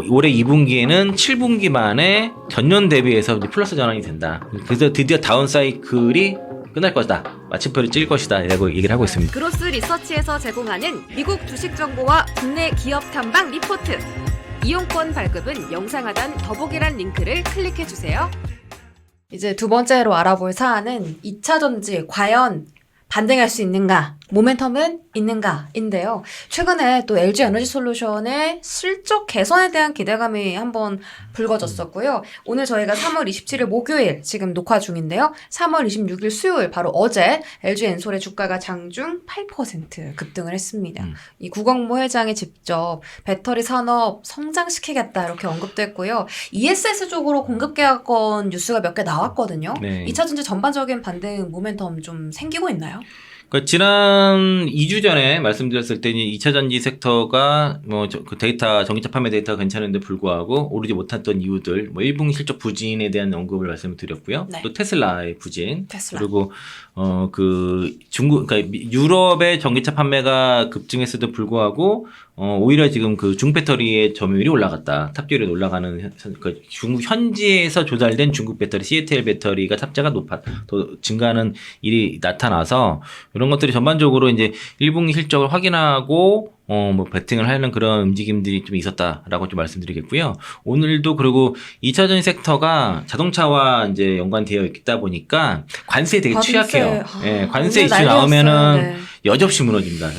올해 2분기에는 7분기 만에 전년 대비해서 이제 플러스 전환이 된다. 그래서 드디어 다운 사이클이 끝날 것이다. 마침표를 찔 것이다. 라고 얘기를 하고 있습니다. 그로스 리서치에서 제공하는 미국 주식 정보와 국내 기업 탐방 리포트. 이용권 발급은 영상 하단 더보기란 링크를 클릭해 주세요. 이제 두 번째로 알아볼 사안은 2차 전지 과연 반등할 수 있는가, 모멘텀은 있는가인데요. 최근에 또 LG 에너지 솔루션의 실적 개선에 대한 기대감이 한번 불거졌었고요. 오늘 저희가 3월 27일 목요일 지금 녹화 중인데요. 3월 26일 수요일 바로 어제 LG 엔솔의 주가가 장중 8% 급등을 했습니다. 이 구광모 회장이 직접 배터리 산업 성장시키겠다 이렇게 언급도 했고요. ESS 쪽으로 공급 계약권 뉴스가 몇 개 나왔거든요. 네. 2차 전지 전반적인 반등 모멘텀 좀 생기고 있나요? 그러니까 지난 2주 전에 말씀드렸을 때는 2차 전지 섹터가 그 데이터, 전기차 판매 데이터가 괜찮은데 불구하고 오르지 못했던 이유들, 1분기 실적 부진에 대한 언급을 말씀드렸고요. 네. 또 테슬라의 부진. 그리고 그러니까 유럽의 전기차 판매가 급증했어도 불구하고 오히려 지금 그 중배터리의 점유율이 올라갔다. 탑재율이 올라가는 그 중국 현지에서 조달된 중국 배터리 CATL 배터리가 탑재가 더 증가하는 일이 나타나서 이런 것들이 전반적으로 이제 1분기 실적을 확인하고 베팅을 하는 그런 움직임들이 좀 있었다라고 좀 말씀드리겠고요. 오늘도 그리고 2차 전지 섹터가 자동차와 이제 연관되어 있다 보니까 관세에 되게 취약해요. 예, 관세 이슈 나오면은 여지없이 무너집니다.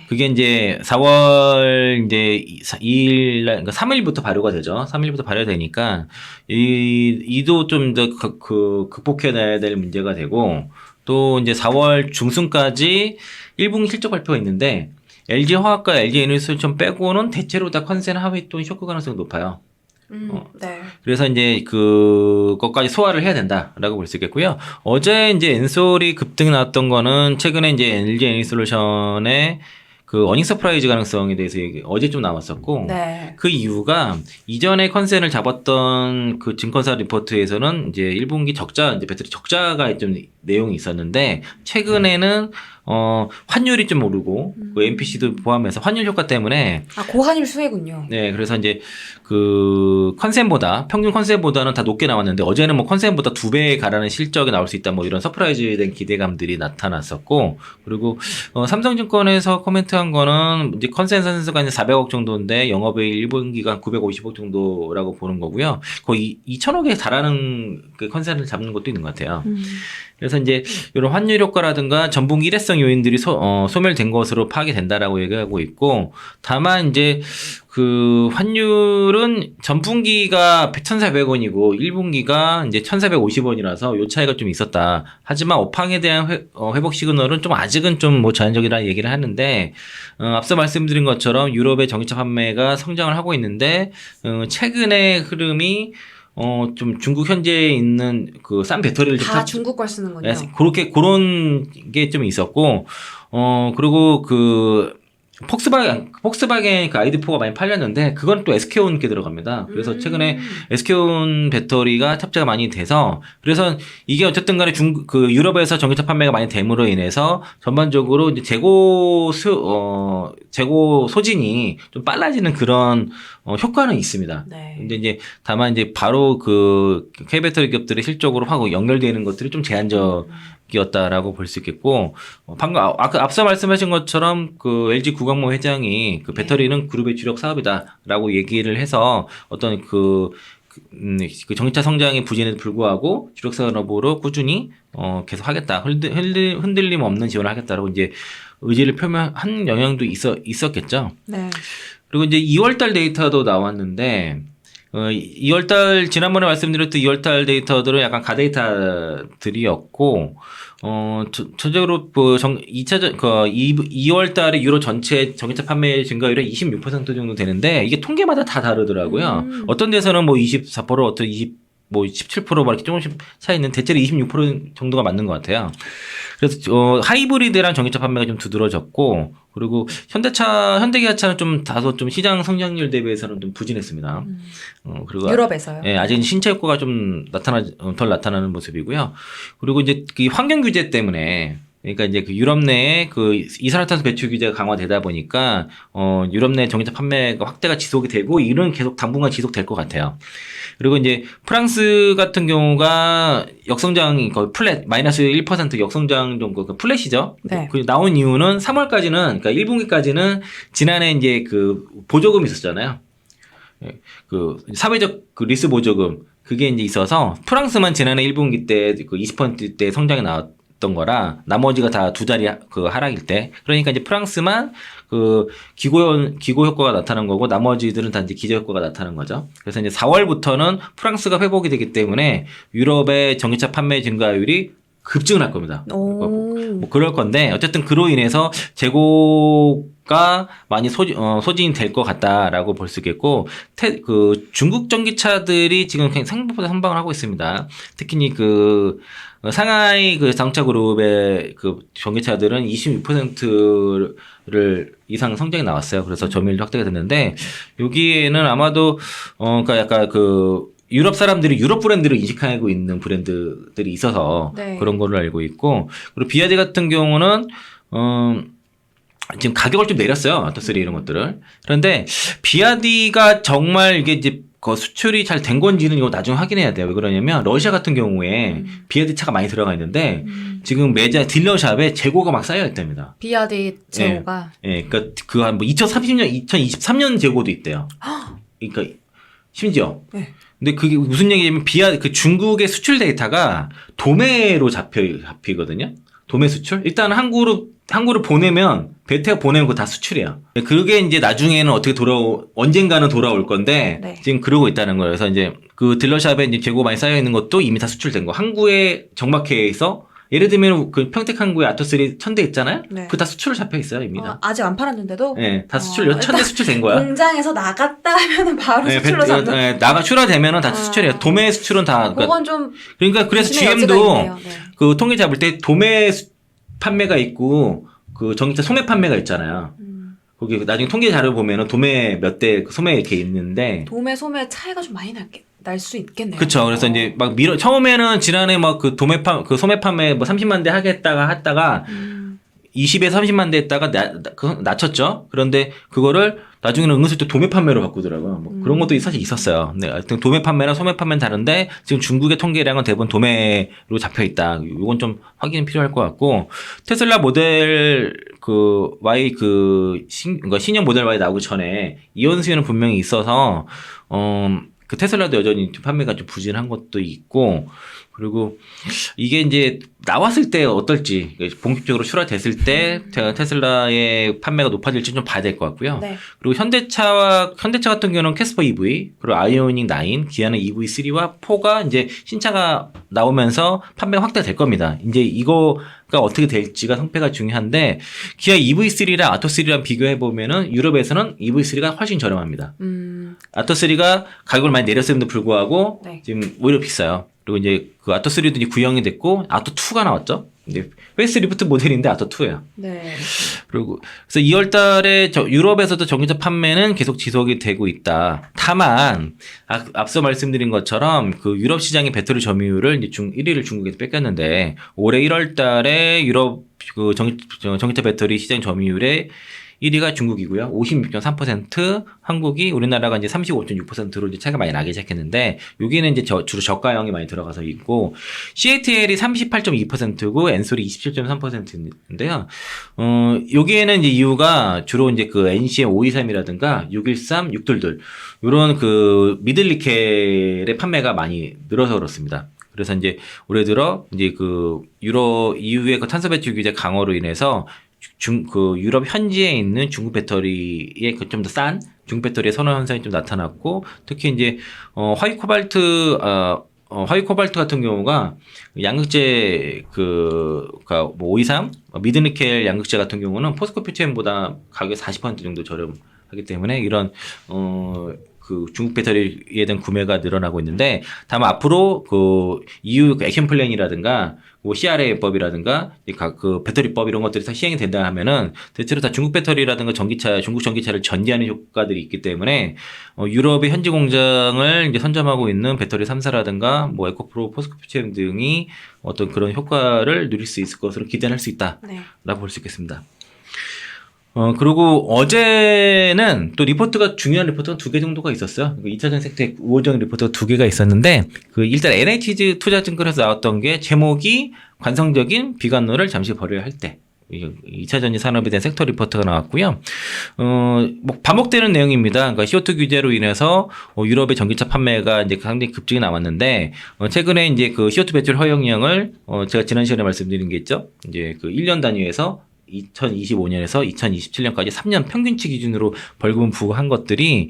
그게 이제 4월 이제 2일 날, 그러니까 3일부터 발효가 되죠. 3일부터 발효되니까 이도 좀 더 극복해야 될 문제가 되고 또 이제 4월 중순까지 1분기 실적 발표가 있는데 LG 화학과 LG 에너지솔루션 빼고는 대체로 다 컨센 하위 또는 쇼크 가능성이 높아요. 네. 그래서 이제 그것까지 소화를 해야 된다라고 볼 수 있겠고요. 어제 이제 엔솔이 급등 나왔던 거는 최근에 이제 LG 에너지솔루션의 그 어닝 서프라이즈 가능성에 대해서 어제 좀 나왔었고, 네. 그 이유가 이전에 컨센을 잡았던 그 증권사 리포트에서는 이제 1분기 적자, 이제 배터리 적자가 좀 내용이 있었는데, 최근에는 환율이 좀 오르고, 그 MPC도 포함해서 환율 효과 때문에. 고환율 수혜군요. 네, 그래서 이제 그 평균 컨센보다는 다 높게 나왔는데, 어제는 뭐 컨센보다 2배 가라는 실적이 나올 수 있다, 뭐 이런 서프라이즈에 대한 기대감들이 나타났었고, 그리고 삼성증권에서 코멘트한 거는 이제 컨센서스가 이제 400억 정도인데, 영업이익 1분기가 950억 정도라고 보는 거고요. 거의 2,000억에 달하는 그 컨센을 잡는 것도 있는 것 같아요. 그래서 이제 이런 환율 효과라든가 전분기 일회성 요인들이 소멸된 것으로 파악이 된다라고 얘기하고 있고, 다만 이제 그 환율은 전분기가 1,400원이고 1분기가 이제 1,450원이라서 요 차이가 좀 있었다. 하지만 업황에 대한 회복 시그널은 좀 아직은 좀 뭐 제한적이라는 얘기를 하는데, 앞서 말씀드린 것처럼 유럽의 전기차 판매가 성장을 하고 있는데, 최근의 흐름이 좀 중국 현지에 있는 그 싼 배터리를 다 중국 걸 쓰는군요. 그런 게 좀 있었고, 그리고 폭스바겐 그 ID4가 많이 팔렸는데, 그건 또 SK온께 들어갑니다. 그래서 최근에 SK온 배터리가 탑재가 많이 돼서, 그래서 이게 어쨌든 간에 유럽에서 전기차 판매가 많이 됨으로 인해서 전반적으로 이제 재고 소진이 좀 빨라지는 그런 효과는 있습니다. 네. 근데 이제 다만 이제 바로 그 K배터리 기업들의 실적으로 하고 연결되는 것들이 좀 제한적이었다라고 볼 수 있겠고, 방금 앞서 말씀하신 것처럼 그 LG 구광모 회장이 그 배터리는 그룹의 주력 사업이다라고 얘기를 해서 어떤 그 전기차 성장의 부진에도 불구하고 주력 산업으로 꾸준히 계속 하겠다, 흔들림 없는 지원을 하겠다라고 이제 의지를 표명한 영향도 있었겠죠. 네. 그리고 이제 2월달 데이터도 나왔는데, 2월달, 지난번에 말씀드렸던 2월달 데이터들은 약간 가데이터들이었고, 전적으로, 2월 달에 유로 전체 전기차 판매 증가율이 26% 정도 되는데, 이게 통계마다 다 다르더라고요. 어떤 데서는 뭐 24%, 어떤 17% 막 이렇게 조금씩 차이 있는 대체로 26% 정도가 맞는 것 같아요. 그래서 하이브리드랑 전기차 판매가 좀 두드러졌고, 그리고 현대기아차는 좀 다소 좀 시장 성장률 대비해서는 좀 부진했습니다. 그리고 유럽에서요? 예, 아직 신차 효과가 좀 덜 나타나는 모습이고요. 그리고 이제 그 환경 규제 때문에 그러니까 이제 그 유럽 내에 그 이산화탄소 배출 규제가 강화되다 보니까 유럽 내 전기차 판매가 확대가 지속이 되고 이런 계속 당분간 지속될 것 같아요. 그리고 이제 프랑스 같은 경우가 역성장이 거의 플랫 마이너스 1% 역성장 정도 그 플랫이죠. 네. 그 나온 이유는 3월까지는 그러니까 1분기까지는 지난해 이제 그 보조금이 있었잖아요. 그 사회적 그 리스 보조금 그게 이제 있어서 프랑스만 지난해 1분기 때 그 20%대 성장이 나왔던 거라 나머지가 다 두 자리 그 하락일 때 그러니까 이제 프랑스만 그 기고 효과가 나타난 거고 나머지들은 다 이제 기저 효과가 나타난 거죠. 그래서 이제 4월부터는 프랑스가 회복이 되기 때문에 유럽의 전기차 판매 증가율이 급증을 할 겁니다. 뭐 그럴 건데 어쨌든 그로 인해서 재고가 많이 소진이 될 것 같다라고 볼 수 있겠고 그 중국 전기차들이 지금 생각보다 선방을 하고 있습니다. 특히 그 상하이 그 자동차 그룹의 그 전기차들은 26%를 이상 성장이 나왔어요. 그래서 점유율도 확대가 됐는데 여기에는 아마도 그러니까 약간 그 유럽 사람들이 유럽 브랜드를 인식하고 있는 브랜드들이 있어서 네. 그런 거를 알고 있고 그리고 비아디 같은 경우는 지금 가격을 좀 내렸어요. 아토3 이런 것들을. 그런데 비아디가 정말 이게 이제 그 수출이 잘 된 건지는 이거 나중에 확인해야 돼요. 왜 그러냐면 러시아 같은 경우에 비아디 차가 많이 들어가 있는데 지금 매장 딜러샵에 재고가 막 쌓여 있답니다. 비아디 재고가. 예, 그러니까 그 한 뭐 2030년, 2023년 재고도 있대요. 그러니까 심지어. 네. 근데 그게 무슨 얘기냐면 그 중국의 수출 데이터가 도매로 잡히거든요. 도매 수출. 일단 항구를 보내면 배 타고 보내면 그거 다 수출이야. 그게 이제 나중에는 언젠가는 돌아올 건데 네. 지금 그러고 있다는 거예요. 그래서 이제 그 딜러샵에 이제 재고 많이 쌓여 있는 것도 이미 다 수출된 거. 항구에 정박해서 예를 들면 그 평택 항구에 아토3 1000대 있잖아요. 네. 그거 다 수출로 잡혀 있어요 이미 다. 아직 안 팔았는데도? 네, 다 수출 1000대 수출된 거야. 공장에서 나갔다 하면은 바로 수출로 잡는. 나가 출하되면은 다 수출이에요. 도매 수출은 다. 그건 좀. 그러니까 그래서 조심의 GM도 여지가 있네요. 네. 그 통계 잡을 때 도매 판매가 있고 그 전기차 소매 판매가 있잖아요. 거기 나중에 통계 자료 보면은 도매 몇 대 소매 이렇게 있는데. 도매 소매 차이가 좀 많이 날 수 있겠네요. 그렇죠. 그래서 이제 막 처음에는 지난해 막 그 소매 판매 뭐 30만 대 하다가 20에서 30만 대 했다가 낮췄죠. 그런데 그거를 나중에는 은근슬쩍 도매 판매로 바꾸더라고요. 뭐 그런 것도 사실 있었어요. 네, 하여튼 도매 판매랑 소매 판매는 다른데 지금 중국의 통계량은 대부분 도매로 잡혀 있다. 이건 좀 확인이 필요할 것 같고 테슬라 모델 그 Y 그러니까 신형 모델 Y 나오기 전에 이원 수요는 분명히 있어서 그 테슬라도 여전히 판매가 좀 부진한 것도 있고 그리고 이게 이제 나왔을 때 어떨지 본격적으로 출하됐을 때 테슬라의 판매가 높아질지 좀 봐야 될 것 같고요. 네. 그리고 현대차 같은 경우는 캐스퍼 EV 그리고 아이오닉 9 기아는 EV3와 4가 이제 신차가 나오면서 판매가 확대될 겁니다. 이제 이거가 어떻게 될지가 성패가 중요한데 기아 EV3랑 아토3랑 비교해 보면은 유럽에서는 EV3가 훨씬 저렴합니다. 아토3가 가격을 많이 내렸음에도 불구하고 네. 지금 오히려 비싸요. 그리고 이제 그 아토3도 이제 구형이 됐고 아토2가 나왔죠. 이제 페이스리프트 모델인데 아토2예요. 네. 그리고 그래서 2월 달에 유럽에서도 전기차 판매는 계속 지속이 되고 있다. 다만 앞서 말씀드린 것처럼 그 유럽 시장의 배터리 점유율을 이제 1위를 중국에서 뺏겼는데 올해 1월 달에 유럽 그 전기차 배터리 시장 점유율의 1위가 중국이고요. 56.3%, 한국이 우리나라가 이제 35.6%로 이제 차이가 많이 나기 시작했는데 여기는 이제 주로 저가형이 많이 들어가서 있고 CATL이 38.2%고 엔솔이 27.3%인데요. 여기에는 이제 이유가 주로 이제 그 NC의 523이라든가 613, 622 이런 그 미들리켈의 판매가 많이 늘어서 그렇습니다. 그래서 이제 올해 들어 이제 그 EU의 그 탄소 배출 규제 강화로 인해서 그 유럽 현지에 있는 중국 배터리의 그 좀 더 싼 중국 배터리의 선호 현상이 좀 나타났고 특히 이제 화이 코발트 같은 경우가 양극재 그니까 뭐 523 미드니켈 양극재 같은 경우는 포스코 PTM보다 가격이 40% 정도 저렴하기 때문에 이런 그 중국 배터리에 대한 구매가 늘어나고 있는데 다만 앞으로 그 EU 액션 플랜이라든가 뭐 CRA법이라든가 그 배터리법 이런 것들이 다 시행이 된다 하면은 대체로 다 중국 배터리라든가 전기차, 중국 전기차를 전제하는 효과들이 있기 때문에 유럽의 현지 공장을 이제 선점하고 있는 배터리 3사라든가 뭐 에코프로, 포스코피체 등이 어떤 그런 효과를 누릴 수 있을 것으로 기대할 수 있다라고 네. 볼 수 있겠습니다. 그리고 어제는 또 리포트가 중요한 리포트가 2개 정도가 있었어요. 2차전 섹터의 우호적 리포트가 2개가 있었는데 일단 NHG 투자증권에서 나왔던 게 제목이 관성적인 비관론을 잠시 버려야 할 때. 2차전지 산업에 대한 섹터 리포트가 나왔고요. 뭐 반복되는 내용입니다. 그러니까 CO2 규제로 인해서 유럽의 전기차 판매가 이제 상당히 급증이 나왔는데 최근에 이제 그 CO2 배출 허용량을 제가 지난 시간에 말씀드린 게 있죠. 이제 그 1년 단위에서 2025년에서 2027년까지 3년 평균치 기준으로 벌금을 부과한 것들이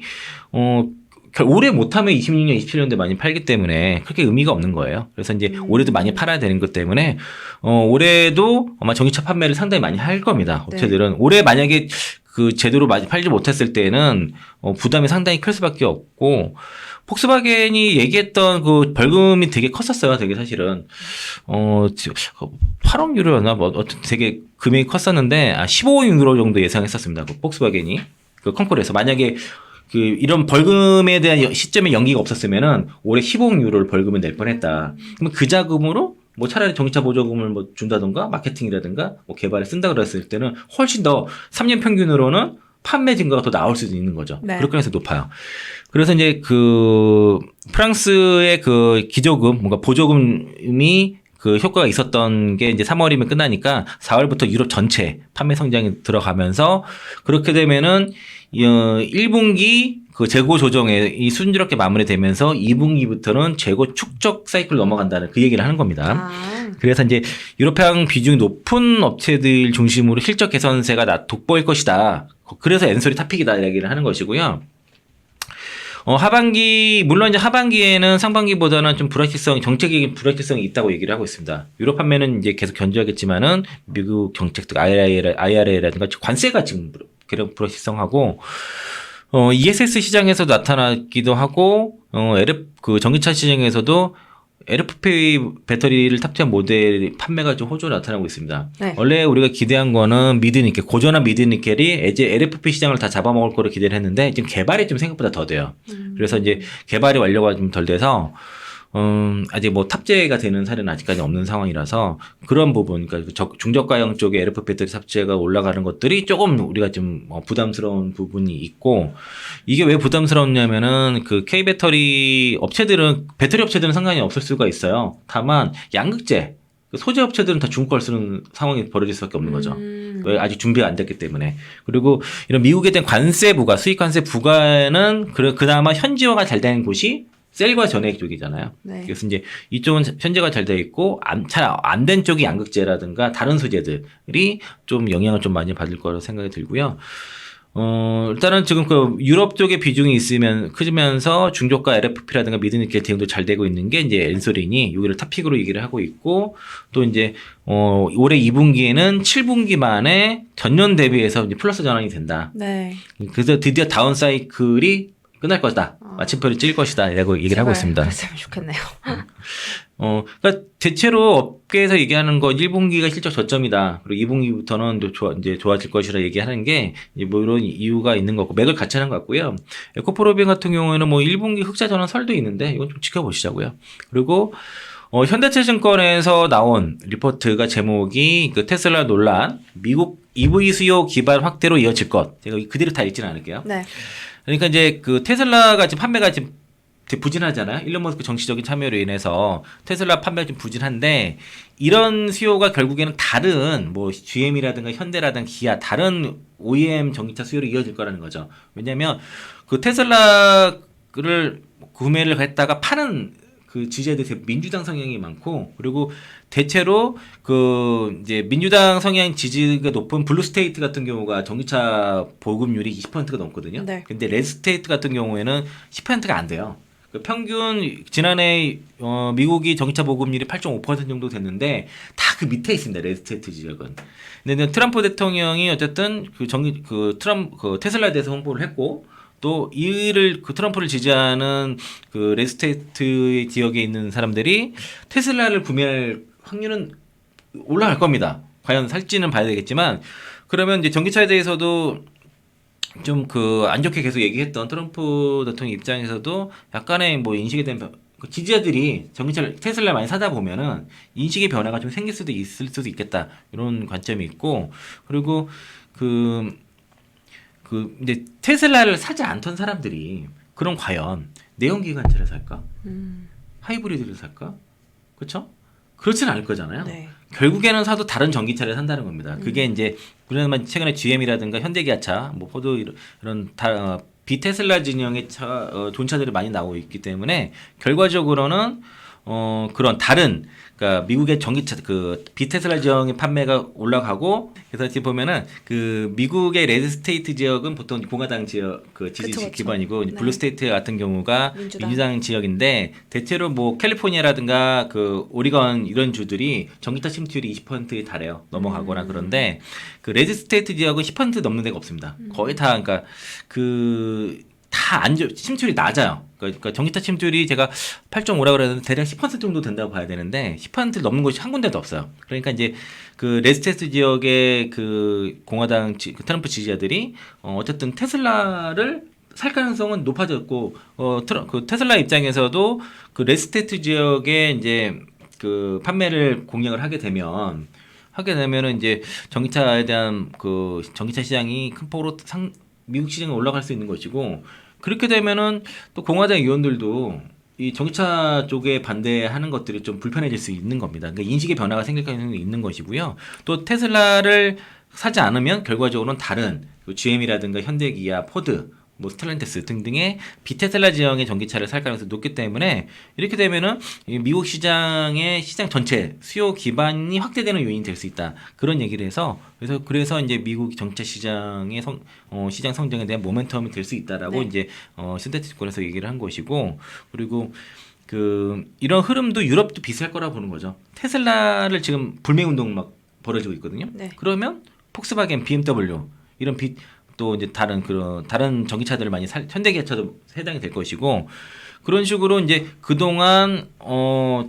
올해 못하면 26년, 27년도에 많이 팔기 때문에 그렇게 의미가 없는 거예요. 그래서 이제 올해도 많이 팔아야 되는 것 때문에 올해도 아마 전기차 판매를 상당히 많이 할 겁니다. 업체들은. 올해 만약에 그 제대로 많이 팔지 못했을 때는 부담이 상당히 클 수밖에 없고 폭스바겐이 얘기했던 그 벌금이 되게 컸었어요. 되게 사실은 8억 유로였나 뭐 어쨌든 되게 금액이 컸었는데 15억 유로 정도 예상했었습니다. 그 폭스바겐이 그 콩쿠르에서 만약에 그 이런 벌금에 대한 시점에 연기가 없었으면은 올해 15억 유로를 벌금을 낼 뻔했다. 그러면 그 자금으로 뭐 차라리 전기차 보조금을 뭐 준다던가 마케팅이라든가 뭐 개발에 쓴다 그랬을 때는 훨씬 더 3년 평균으로는 판매 증가가 더 나올 수도 있는 거죠. 네. 그럴 가능성이 높아요. 그래서 이제 그 프랑스의 그 기조금 뭔가 보조금이 그 효과가 있었던 게 이제 3월이면 끝나니까 4월부터 유럽 전체 판매 성장이 들어가면서 그렇게 되면은 1분기 그 재고 조정이 순조롭게 마무리되면서 2분기부터는 재고 축적 사이클 넘어간다는 그 얘기를 하는 겁니다. 그래서 이제 유럽향 비중이 높은 업체들 중심으로 실적 개선세가 돋보일 것이다. 그래서 엔솔이 탑픽이다 얘기를 하는 것이고요. 하반기, 물론 이제 하반기에는 상반기보다는 좀 정책적인 불확실성이 있다고 얘기를 하고 있습니다. 유럽 판매는 이제 계속 견조하겠지만은 미국 정책, IRA라든가 관세가 지금 계속 불확실성하고, ESS 시장에서도 나타나기도 하고, 그 전기차 시장에서도 LFP 배터리를 탑재한 모델 판매가 좀 호조로 나타나고 있습니다. 네. 원래 우리가 기대한 거는 미드니켈, 고전한 미드니켈이 이제 LFP 시장을 다 잡아먹을 거로 기대를 했는데 지금 개발이 좀 생각보다 더 돼요. 그래서 이제 개발이 완료가 좀 덜 돼서 아직 뭐 탑재가 되는 사례는 아직까지 없는 상황이라서 그런 부분, 그러니까 중저가형 쪽에 LFP 배터리 탑재가 올라가는 것들이 조금 우리가 좀 부담스러운 부분이 있고 이게 왜 부담스럽냐면은 그 K 배터리 업체들은 배터리 업체들은 상관이 없을 수가 있어요. 다만 양극재 소재 업체들은 다 중국 걸 쓰는 상황이 벌어질 수밖에 없는 거죠. 왜 아직 준비가 안 됐기 때문에. 그리고 이런 미국에 대한 관세 부과, 수입 관세 부과는 그나마 현지화가 잘 되는 곳이 셀과 전액 쪽이잖아요. 네. 그래서 이제 이쪽은 현재가 잘 돼 있고 잘 안 된 쪽이 양극재라든가 다른 소재들이 좀 영향을 좀 많이 받을 거라고 생각이 들고요. 일단은 지금 그 유럽 쪽의 비중이 크면서 중저가 LFP라든가 미드니켈 대응도 잘 되고 있는 게 이제 엔솔인이 여기를 탑픽으로 얘기를 하고 있고 또 이제 올해 2분기에는 7분기 만에 전년 대비해서 이제 플러스 전환이 된다. 네. 그래서 드디어 다운 사이클이 끝날 것이다. 마침표를 찔 것이다. 라고 얘기를 하고 있습니다. 그랬으면 좋겠네요. 그러니까 대체로 업계에서 얘기하는 건 1분기가 실적 저점이다. 그리고 2분기부터는 이제 좋아질 것이라 얘기하는 게 뭐 이런 이유가 있는 거고 맥을 같이 하는 것 같고요. 에코프로빈 같은 경우에는 뭐 1분기 흑자 전환 설도 있는데 이건 좀 지켜보시자고요. 그리고 현대차증권에서 나온 리포트가 제목이 그 테슬라 논란, 미국 EV 수요 기반 확대로 이어질 것. 제가 그대로 다 읽지는 않을게요. 네. 그러니까 이제 그 테슬라가 지금 판매가 지금 되게 부진하잖아요. 일론 머스크 정치적인 참여로 인해서 테슬라 판매가 좀 부진한데 이런 수요가 결국에는 다른 뭐 GM이라든가 현대라든가 기아 다른 OEM 전기차 수요로 이어질 거라는 거죠. 왜냐하면 그 테슬라를 구매를 했다가 파는 그 지지자들이 민주당 성향이 많고 그리고 대체로 그 이제 민주당 성향 지지가 높은 블루스테이트 같은 경우가 전기차 보급률이 20%가 넘거든요. 네. 근데 레드스테이트 같은 경우에는 10%가 안 돼요. 그 평균 지난해 미국이 전기차 보급률이 8.5% 정도 됐는데 다 그 밑에 있습니다. 레드스테이트 지역은. 근데 트럼프 대통령이 어쨌든 그 테슬라에 대해서 홍보를 했고 또 이를 그 트럼프를 지지하는 그 레드스테이트 지역에 있는 사람들이 테슬라를 구매할 확률은 올라갈 겁니다. 과연 살지는 봐야 되겠지만 그러면 이제 전기차에 대해서도 좀 그 안 좋게 계속 얘기했던 트럼프 대통령 입장에서도 약간의 뭐 인식에 대한 그 지지자들이 전기차를 테슬라 많이 사다 보면은 인식의 변화가 좀 생길 수도 있을 수도 있겠다 이런 관점이 있고 그리고 그 이제 테슬라를 사지 않던 사람들이 그럼 과연 내연기관차를 살까? 하이브리드를 살까? 그렇죠? 그렇진 않을 거잖아요. 네. 결국에는 사도 다른 전기차를 산다는 겁니다. 그게 이제 그러면 최근에 GM이라든가 현대기아차, 뭐 포드 이런 비테슬라 진영의 존차들이 많이 나오고 있기 때문에 결과적으로는 그런 다른 그러니까 미국의 전기차 그 비테슬라 지역의 판매가 올라가고 그래서 지금 보면은 그 미국의 레드스테이트 지역은 보통 공화당 지역 그 지지 그쵸. 기반이고 네. 블루스테이트 같은 경우가 민주당. 민주당 지역인데 대체로 뭐 캘리포니아라든가 그 오리건 이런 주들이 전기차 침투율이 20%에 달해요. 넘어가거나 그런데 그 레드스테이트 지역은 10% 넘는 데가 없습니다. 거의 다 그러니까 그 다 침투율이 낮아요. 그러니까 전기차 침투율이 제가 8.5라고 그랬는데 대략 10% 정도 된다고 봐야 되는데 10%를 넘는 곳이 한 군데도 없어요. 그러니까 이제 그 레드스테이트 지역의 그 공화당 그 트럼프 지지자들이 어쨌든 테슬라를 살 가능성은 높아졌고 그 테슬라 입장에서도 그 레드스테이트 지역에 이제 그 판매를 공략을 하게 되면은 이제 전기차에 대한 그 전기차 시장이 큰 폭으로 미국 시장에 올라갈 수 있는 것이고 그렇게 되면은 또 공화당 의원들도 이 전기차 쪽에 반대하는 것들이 좀 불편해질 수 있는 겁니다. 그러니까 인식의 변화가 생길 가능성이 있는 것이고요. 또 테슬라를 사지 않으면 결과적으로는 다른 GM이라든가 현대기아, 포드, 뭐 스텔란티스 등등의 비테슬라 지형의 전기차를 살 가능성이 높기 때문에 이렇게 되면은 미국 시장의 시장 전체 수요 기반이 확대되는 요인이 될 수 있다 그런 얘기를 해서 그래서 이제 미국 전기차 시장의 시장 성장에 대한 모멘텀이 될 수 있다라고 네. 이제 신테티스권에서 얘기를 한 것이고 그리고 그 이런 흐름도 유럽도 비슷할 거라 보는 거죠. 테슬라를 지금 불매 운동 막 벌어지고 있거든요. 네. 그러면 폭스바겐, BMW 이런 또 이제 다른 전기차들을 많이 현대기아차도 해당이 될 것이고 그런 식으로 이제 그동안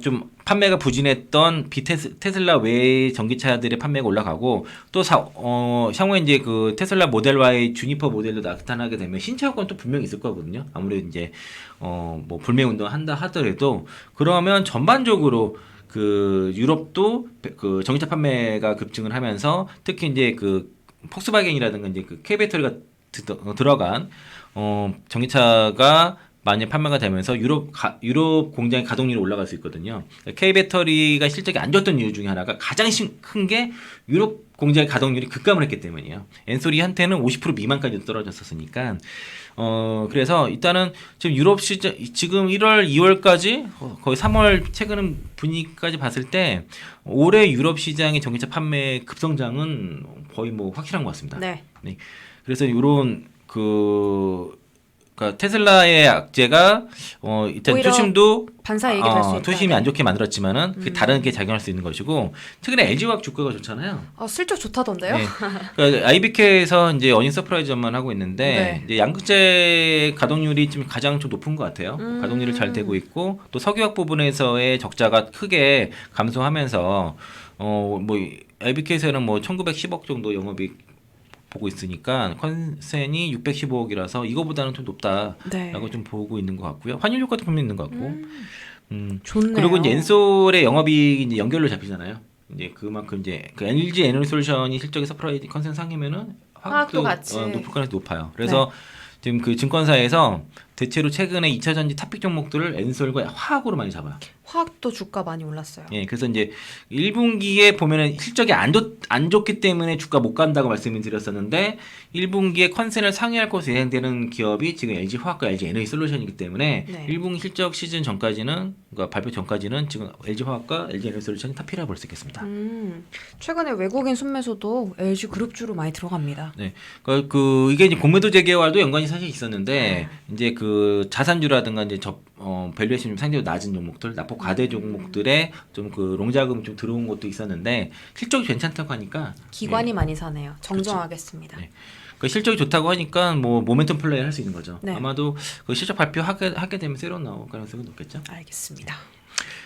좀 판매가 부진했던 테슬라 외의 전기차들의 판매가 올라가고 또 향후에 이제 그 테슬라 모델 Y 주니퍼 모델도 나타나게 되면 신차 효과는 또 분명히 있을 거거든요. 아무래도 이제 뭐 불매 운동을 한다 하더라도 그러면 전반적으로 그 유럽도 그 전기차 판매가 급증을 하면서 특히 이제 그 폭스바겐이라든가 이제 그 K 배터리가 들어간 전기차가 많이 판매가 되면서 유럽 공장의 가동률이 올라갈 수 있거든요. K 배터리가 실적이 안 좋았던 이유 중에 하나가 가장 큰 게 유럽 공장의 가동률이 급감을 했기 때문이에요. 엔솔이 한테는 50% 미만까지 떨어졌었으니까. 그래서 일단은 지금 유럽 시장 지금 1월, 2월까지 거의 3월 최근 분위기까지 봤을 때 올해 유럽 시장의 전기차 판매 급성장은 거의 뭐 확실한 것 같습니다. 네. 네. 그래서 이런 그러니까 테슬라의 악재가 일단 오히려 투심도 반사 얘기도 할 수 있다. 투심이 안 좋게 만들었지만은 그게 다른 게 작용할 수 있는 것이고 최근에 LG화학 주가가 좋잖아요. 슬쩍 좋다던데요? 네. 그러니까 IBK에서 이제 어닝 서프라이즈 전망하고 있는데 네. 이제 양극재 가동률이 좀 가장 좀 높은 것 같아요. 가동률이 잘 되고 있고 또 석유화학 부분에서의 적자가 크게 감소하면서 뭐 IBK에서는 뭐 1,910억 정도 영업이익 보고 있으니까 컨센이 615억이라서 이거보다는 좀 높다라고 네. 좀 보고 있는 것 같고요. 환율 효과도 분명히 있는 것 같고. 좋네요. 그리고 이제 엔솔의 영업이익이 이제 연결로 잡히잖아요. 이제 그만큼 이제 그 LG 에너지솔루션이 실적이 서프라이즈 컨센 상이면은 화학도 같이 높을 가능성이 높아요. 그래서 지금 그 증권사에서 대체로 최근에 2차 전지 탑픽 종목들을 엔솔과 화학으로 많이 잡아요. 화학도 주가 많이 올랐어요. 예, 그래서 이제 1분기에 보면은 실적이 안 좋기 때문에 주가 못 간다고 말씀을 드렸었는데 1분기에 컨센을 상회할 것으로 예상되는 기업이 지금 LG 화학과 LG 에너지 솔루션이기 때문에 네. 1분기 실적 시즌 전까지는 그러니까 발표 전까지는 지금 LG 화학과 LG 에너지 솔루션이 탑이라고 볼 수 있겠습니다. 최근에 외국인 순매수도 LG 그룹주로 많이 들어갑니다. 네, 이게 이제 공매도 재개와도 연관이 사실 있었는데 이제 그 자산주라든가 이제 밸류에이션이 상대적으로 낮은 종목들, 납폭 과대 종목들에 좀 그 롱자금 좀 들어온 것도 있었는데 실적이 괜찮다고 하니까 기관이 많이 사네요. 정정하겠습니다. 네. 그 실적이 좋다고 하니까 뭐 모멘텀 플레이 할 수 있는 거죠. 네. 아마도 그 실적 발표하게 되면 새로 나올 가능성이 높겠죠. 알겠습니다.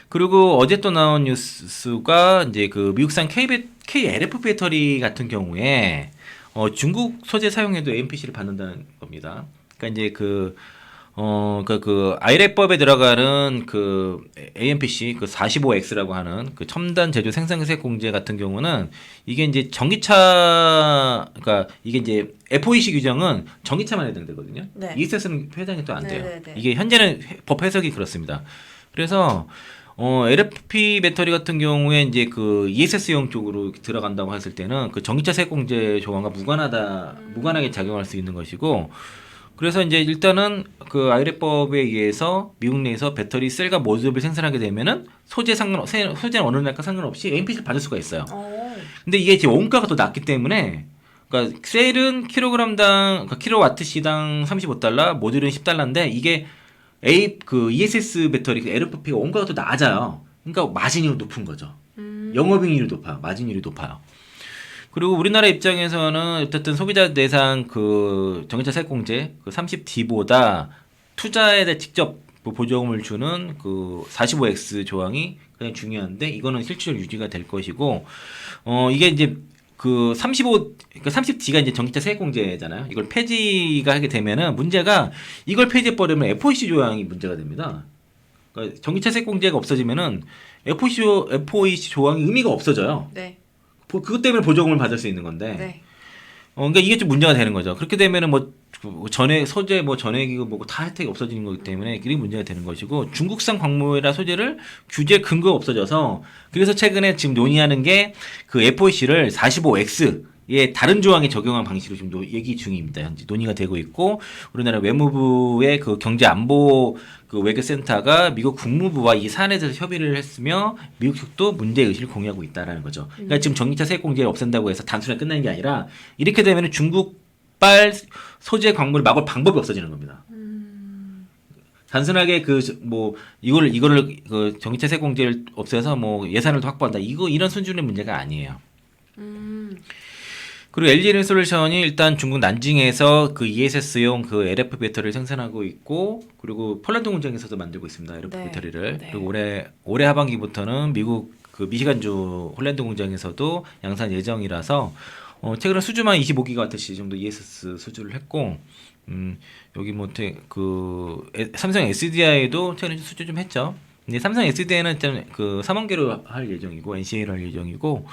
그리고 어제 또 나온 뉴스가 이제 그 미국산 KLF 배터리 같은 경우에 중국 소재 사용해도 AMPC를 받는다는 겁니다. 그러니까 이제 그 IRA법에 들어가는 그 AMPC 그 45X라고 하는 그 첨단 제조 생산세 공제 같은 경우는 이게 이제 전기차 그러니까 이게 이제 FOEC 규정은 전기차만 해당되거든요. 네. ESS는 해당이 또 안 돼요. 네네네. 이게 현재는 법 해석이 그렇습니다. 그래서 LFP 배터리 같은 경우에 이제 그 ESS용 쪽으로 들어간다고 했을 때는 그 전기차 세공제 조항과 무관하게 작용할 수 있는 것이고, 그래서 이제 일단은 그 IRA법에 의해서 미국 내에서 배터리 셀과 모듈을 생산하게 되면은 소재는 어느 날과 상관없이 AMPC를 받을 수가 있어요. 근데 이게 지금 원가가 더 낮기 때문에, 그러니까 셀은 그러니까 킬로와트 시당 35달러, 모듈은 10달러인데 이게 ESS 배터리 LFP가 원가가 더 낮아요. 그러니까 마진이 높은 거죠. 영업이익률이 높아요. 마진율이 높아요. 그리고 우리나라 입장에서는 어쨌든 소비자 대상 그 전기차 세공제 그 30D보다 투자에 대해 직접 보조금을 주는 그 45X 조항이 가장 중요한데, 이거는 실질적으로 유지가 될 것이고, 이게 이제 그 30D가 이제 전기차 세액공제잖아요. 이걸 폐지가 하게 되면은 문제가, 이걸 폐지해버리면 FOEC 조항이 문제가 됩니다. 그러니까 전기차 세액공제가 없어지면은 FOEC 조항이 의미가 없어져요. 네. 그것 때문에 보조금을 받을 수 있는 건데. 네. 그러니까 이게 좀 문제가 되는 거죠. 그렇게 되면은 뭐 소재 전액이고 뭐고 다 혜택이 없어지는 거기 때문에 그게 문제가 되는 것이고, 중국산 광물이나 소재를 규제 근거가 없어져서, 그래서 최근에 지금 논의하는 게 그 FOC를 45X의 다른 조항에 적용한 방식으로 지금 얘기 중입니다. 현재 논의가 되고 있고, 우리나라 외무부의 그 경제안보 그 외교센터가 미국 국무부와 이 사안에 대해서 협의를 했으며, 미국 측도 문제의식을 공유하고 있다라는 거죠. 그러니까 지금 전기차 세액공제를 없앤다고 해서 단순하게 끝나는 게 아니라, 이렇게 되면 중국발 소재 광물을 막을 방법이 없어지는 겁니다. 단순하게 이거를 그 전기차 세공제를 없애서 뭐 예산을 더 확보한다, 이런 수준의 문제가 아니에요. 그리고 LG에너지솔루션이 일단 중국 난징에서 그 ESS용 그 LF 배터리를 생산하고 있고, 그리고 폴란드 공장에서도 만들고 있습니다. LF 네. 배터리를. 네. 그리고 올해 하반기부터는 미국 그 미시간주 홀랜드 공장에서도 양산 예정이라서 최근에 수주만 25기가와트시 정도 ESS 수주를 했고, 여기 삼성 SDI도 최근에 수주 좀 했죠. 근데 삼성 SDI는 일단 그 3만 개로 할 예정이고, NCA로 할 예정이고,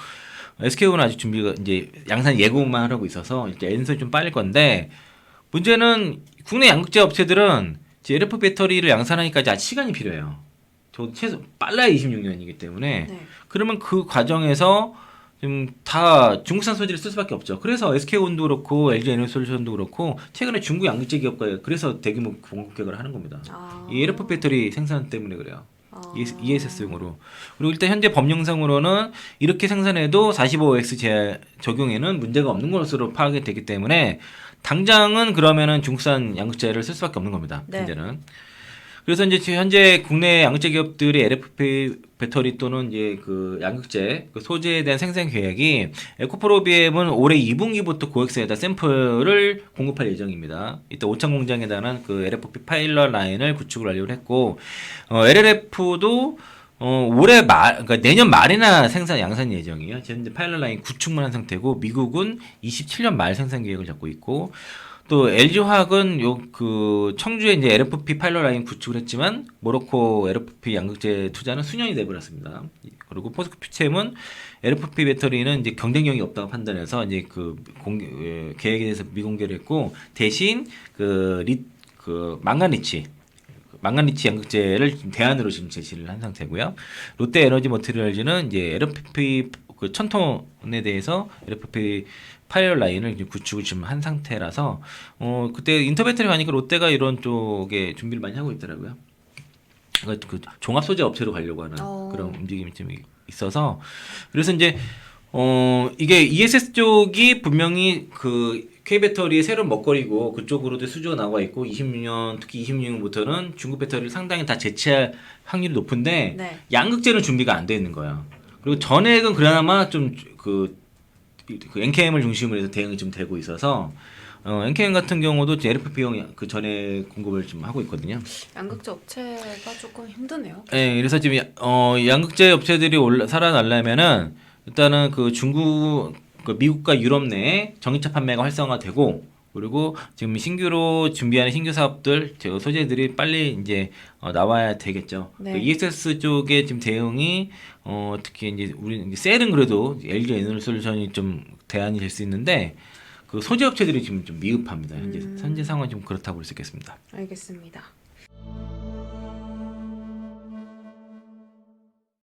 SKU는 아직 준비가 이제 양산 예고만 하고 있어서 이제 엔선이 좀 빨릴 건데, 문제는 국내 양극재 업체들은 이제 LF 배터리를 양산하기까지 아직 시간이 필요해요. 최소 빨라야 26년이기 때문에. 네. 그러면 그 과정에서 지금 다 중국산 소재를 쓸 수밖에 없죠. 그래서 SK온도 그렇고 LG에너지솔루션도 그렇고 최근에 중국 양극재 기업과 그래서 대규모 공급 계획을 하는 겁니다. 이 LF 배터리 생산 때문에 그래요. ESS용으로. 그리고 일단 현재 법령상으로는 이렇게 생산해도 45X 적용에는 문제가 없는 것으로 파악이 되기 때문에 당장은 그러면은 중국산 양극재를 쓸 수밖에 없는 겁니다. 네. 현재는. 그래서 이제 현재 국내 양극재 기업들이 LFP 배터리 또는 이제 그 양극재 그 소재에 대한 생산 계획이, 에코프로비엠은 올해 2분기부터 고액수에다 샘플을 공급할 예정입니다. 이때 오창 공장에다는 그 LFP 파일럿 라인을 구축을 완료를 했고, LLF도 그러니까 내년 말이나 양산 예정이에요. 현재 파일럿 라인 구축만 한 상태고, 미국은 27년 말 생산 계획을 잡고 있고, 또 LG화학은 청주에 이제 LFP 파일럿 라인 구축을 했지만 모로코 LFP 양극재 투자는 수년이 돼버렸습니다. 그리고 포스코 퓨체엠은 LFP 배터리는 이제 경쟁력이 없다고 판단해서 이제 계획에 대해서 미공개를 했고, 대신 망간리치 양극재를 대안으로 지금 제시를 한 상태고요. 롯데 에너지 머티리얼즈는 이제 LFP 그 1000톤에 대해서 LFP 파일럿 라인을 구축을 지금 한 상태라서, 그때 인터배터리 가니까 롯데가 이런 쪽에 준비를 많이 하고 있더라고요. 그러니까 그 종합 소재 업체로 가려고 하는 그런 움직임이 좀 있어서, 그래서 이제 이게 ESS 쪽이 분명히 그 K 배터리의 새로운 먹거리고, 그쪽으로도 수주가 나와 있고, 26년 특히 26년부터는 중국 배터리를 상당히 다 제치할 확률이 높은데, 네. 양극재는 준비가 안 돼 있는 거예요. 그리고 전액은 그나마 좀 그 NKM을 중심으로 해서 대응이 좀 되고 있어서, NKN 같은 경우도 LFP 비용 그 전에 공급을 좀 하고 있거든요. 양극재 업체가 조금 힘드네요. 네, 그래서 지금 양극재 업체들이 살아나려면은 일단은 그 그 미국과 유럽 내에 전기차 판매가 활성화되고 그리고 지금 신규로 준비하는 신규 사업들 소재들이 빨리 이제 나와야 되겠죠. 네. 그 ESS 쪽의 지금 대응이 특히 이제 우리 이제 셀은 그래도 LG 에너지솔루션이 좀 대안이 될 수 있는데 그 소재 업체들이 지금 좀 미흡합니다. 현재 상황은 좀 그렇다고 볼 수 있겠습니다. 알겠습니다.